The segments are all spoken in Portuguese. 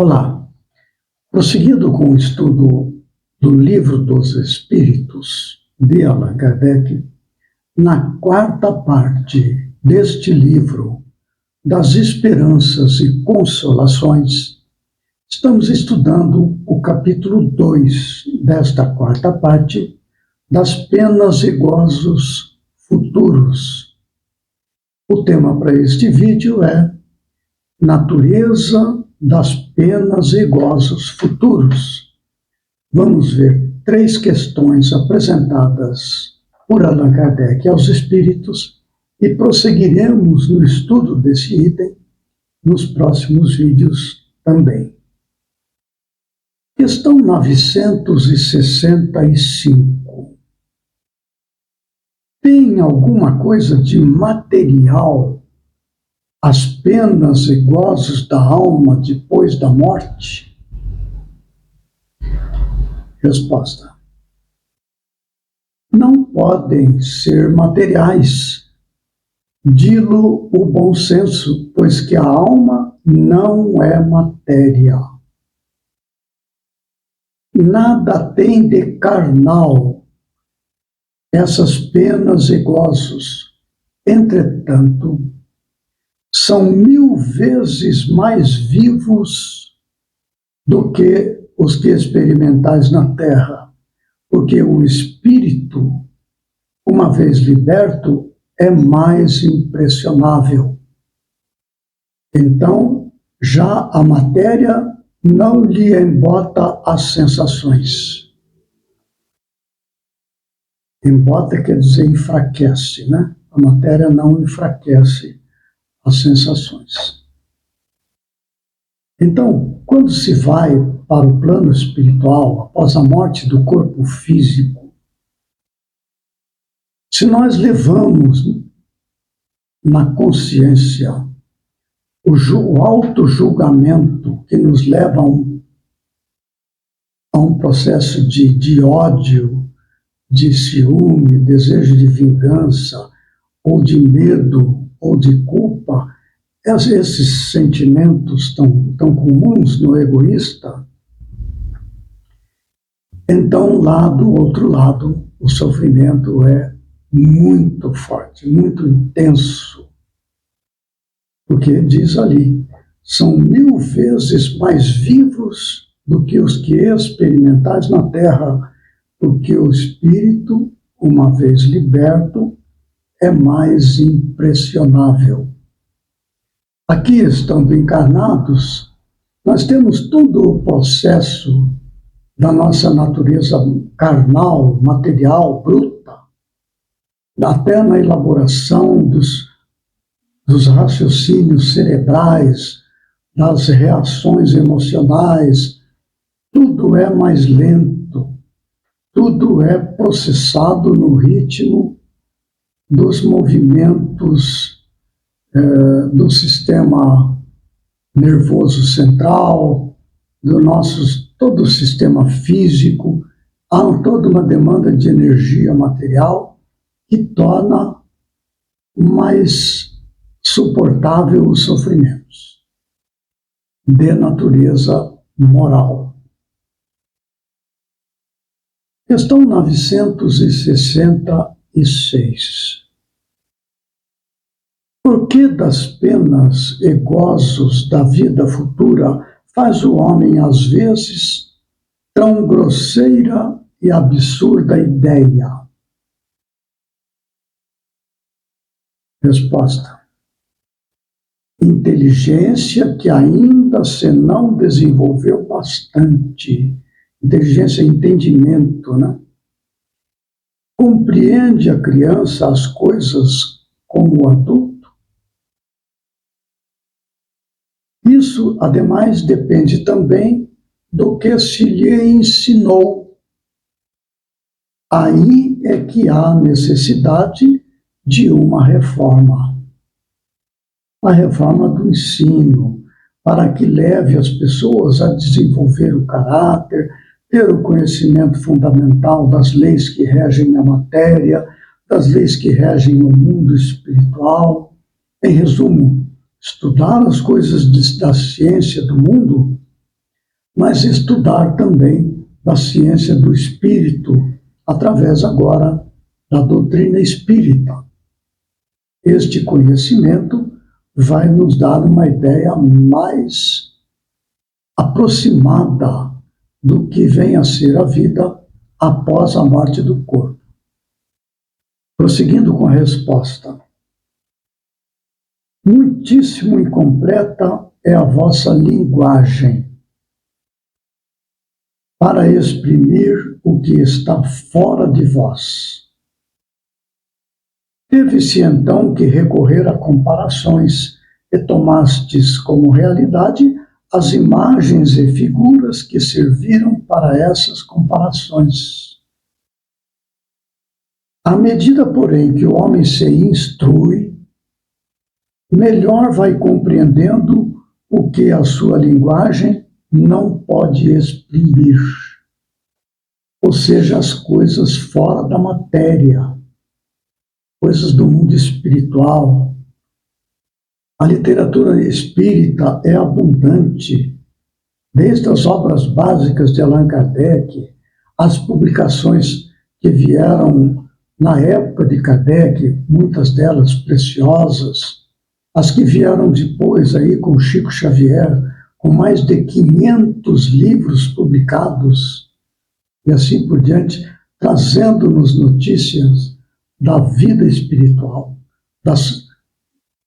Olá, prosseguindo com o estudo do Livro dos Espíritos de Allan Kardec, na quarta parte deste livro, das Esperanças e Consolações, estamos estudando o capítulo 2 desta quarta parte, das penas e gozos futuros. O tema para este vídeo é Natureza das penas e gozos futuros. Vamos ver 3 questões apresentadas por Allan Kardec aos espíritos e prosseguiremos no estudo desse item nos próximos vídeos também. Questão 965. Tem alguma coisa de material as penas e gozos da alma depois da morte? Resposta: não podem ser materiais. Dilo o bom senso, pois que a alma não é matéria. Nada tem de carnal essas penas e gozos. Entretanto, são 1000 vezes mais vivos do que os que experimentais na Terra, porque o espírito, uma vez liberto, é mais impressionável. Então, já a matéria não lhe embota as sensações. Embota quer dizer enfraquece, né? A matéria não enfraquece as sensações. Então, quando se vai para o plano espiritual, após a morte do corpo físico, se nós levamos na consciência o auto-julgamento que nos leva a um processo de ódio, de ciúme, desejo de vingança, ou de medo, ou de culpa, esses sentimentos tão comuns no egoísta, então lá do outro lado o sofrimento é muito forte, muito intenso, porque diz ali, são 1000 vezes mais vivos do que os que experimentais na Terra, porque o espírito, uma vez liberto, é mais impressionável. Aqui, estando encarnados, nós temos todo o processo da nossa natureza carnal, material, bruta, até na elaboração dos raciocínios cerebrais, das reações emocionais, tudo é mais lento, tudo é processado no ritmo dos movimentos do sistema nervoso central, todo o sistema físico. Há toda uma demanda de energia material que torna mais suportável os sofrimentos de natureza moral. Questão 966. Por que das penas e gozos da vida futura faz o homem, às vezes, tão grosseira e absurda ideia? Resposta: inteligência que ainda se não desenvolveu bastante. Inteligência é entendimento, né? Compreende a criança as coisas como o adulto? Isso, ademais, depende também do que se lhe ensinou. Aí é que há necessidade de uma reforma. A reforma do ensino, para que leve as pessoas a desenvolver o caráter, ter o conhecimento fundamental das leis que regem a matéria, das leis que regem o mundo espiritual. Em resumo, estudar as coisas da ciência do mundo mas estudar também da ciência do espírito, através agora da doutrina espírita. Este conhecimento vai nos dar uma ideia mais aproximada do que vem a ser a vida após a morte do corpo. Prosseguindo com a resposta. Muitíssimo incompleta é a vossa linguagem para exprimir o que está fora de vós. Teve-se então que recorrer a comparações e tomastes como realidade as imagens e figuras que serviram para essas comparações. À medida, porém, que o homem se instrui, melhor vai compreendendo o que a sua linguagem não pode exprimir, ou seja, as coisas fora da matéria, coisas do mundo espiritual. A literatura espírita é abundante, desde as obras básicas de Allan Kardec, as publicações que vieram na época de Kardec, muitas delas preciosas, as que vieram depois aí com Chico Xavier, com mais de 500 livros publicados, e assim por diante, trazendo-nos notícias da vida espiritual, das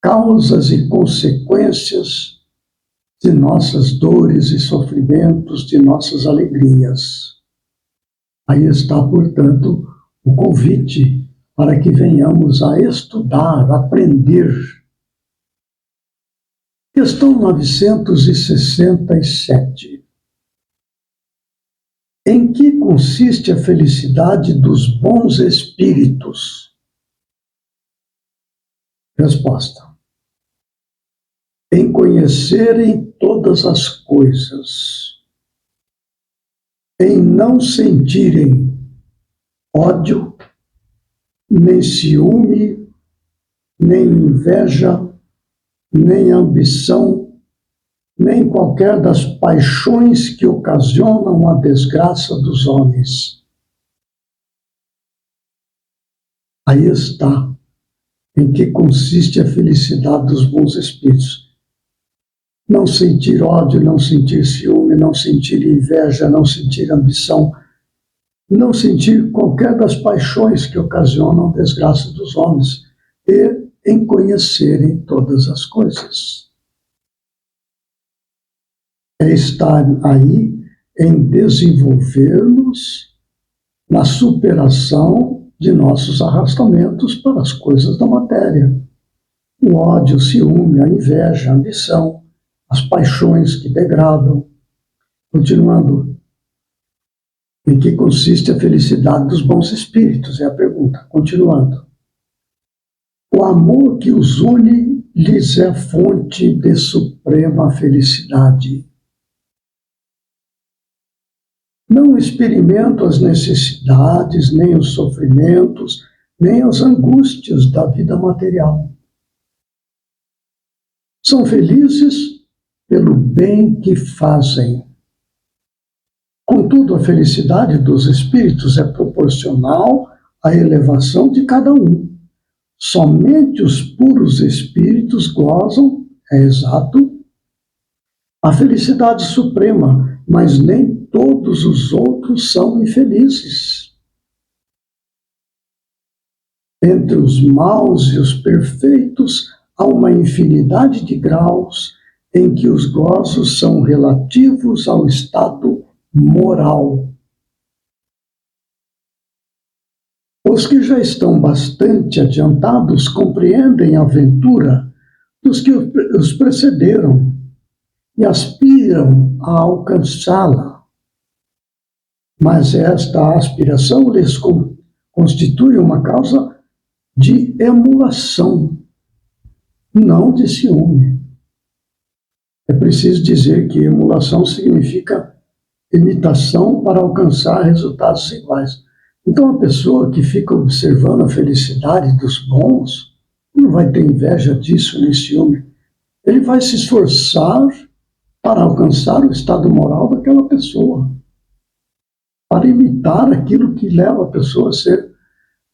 causas e consequências de nossas dores e sofrimentos, de nossas alegrias. Aí está, portanto, o convite para que venhamos a estudar, aprender. Questão 967. Em que consiste a felicidade dos bons espíritos? Resposta. Em conhecerem todas as coisas, em não sentirem ódio, nem ciúme, nem inveja, nem ambição, nem qualquer das paixões que ocasionam a desgraça dos homens. Aí está em que consiste a felicidade dos bons espíritos. Não sentir ódio, não sentir ciúme, não sentir inveja, não sentir ambição, não sentir qualquer das paixões que ocasionam a desgraça dos homens e em conhecerem todas as coisas. É estar aí em desenvolver-nos na superação de nossos arrastamentos para as coisas da matéria. O ódio, o ciúme, a inveja, a ambição, as paixões que degradam. Continuando, em que consiste a felicidade dos bons espíritos? É a pergunta. Continuando. O amor que os une lhes é fonte de suprema felicidade. Não experimentam as necessidades, nem os sofrimentos, nem as angústias da vida material. São felizes pelo bem que fazem. Contudo, a felicidade dos espíritos é proporcional à elevação de cada um. Somente os puros espíritos gozam, é exato, a felicidade suprema, mas nem todos os outros são infelizes. Entre os maus e os perfeitos há uma infinidade de graus em que os gozos são relativos ao estado moral. Os que já estão bastante adiantados compreendem a aventura dos que os precederam e aspiram a alcançá-la. Mas esta aspiração lhes constitui uma causa de emulação, não de ciúme. É preciso dizer que emulação significa imitação para alcançar resultados iguais. Então, a pessoa que fica observando a felicidade dos bons não vai ter inveja disso nem ciúme. Ele vai se esforçar para alcançar o estado moral daquela pessoa, para imitar aquilo que leva a pessoa a ser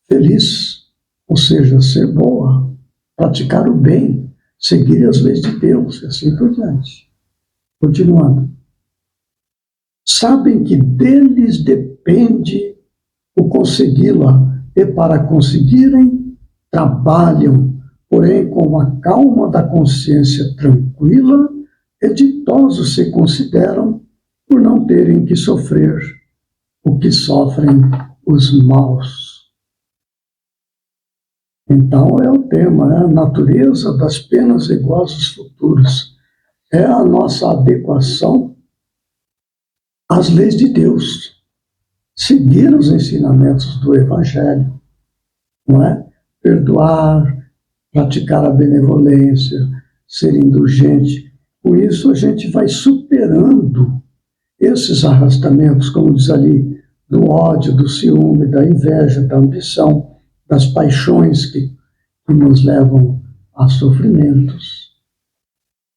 feliz, ou seja, ser boa, praticar o bem, seguir as leis de Deus e assim por diante. Continuando. Sabem que deles depende o consegui-la, e para conseguirem, trabalham, porém com a calma da consciência tranquila, e ditosos se consideram por não terem que sofrer o que sofrem os maus. Então é o tema, é a natureza das penas e gozos futuros. É a nossa adequação às leis de Deus. Seguir os ensinamentos do Evangelho, não é? Perdoar, praticar a benevolência, ser indulgente. Com isso a gente vai superando esses arrastamentos, como diz ali, do ódio, do ciúme, da inveja, da ambição, das paixões que nos levam a sofrimentos.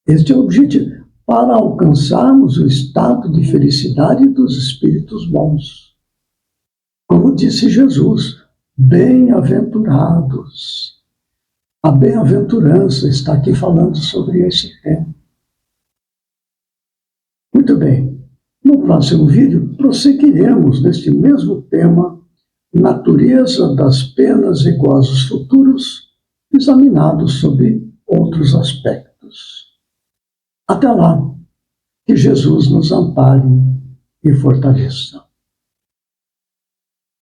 Este é o objetivo, para alcançarmos o estado de felicidade dos espíritos bons. Como disse Jesus, bem-aventurados. A bem-aventurança está aqui falando sobre esse tema. Muito bem. No próximo vídeo, prosseguiremos neste mesmo tema, natureza das penas e gozos futuros, examinados sob outros aspectos. Até lá, que Jesus nos ampare e fortaleça.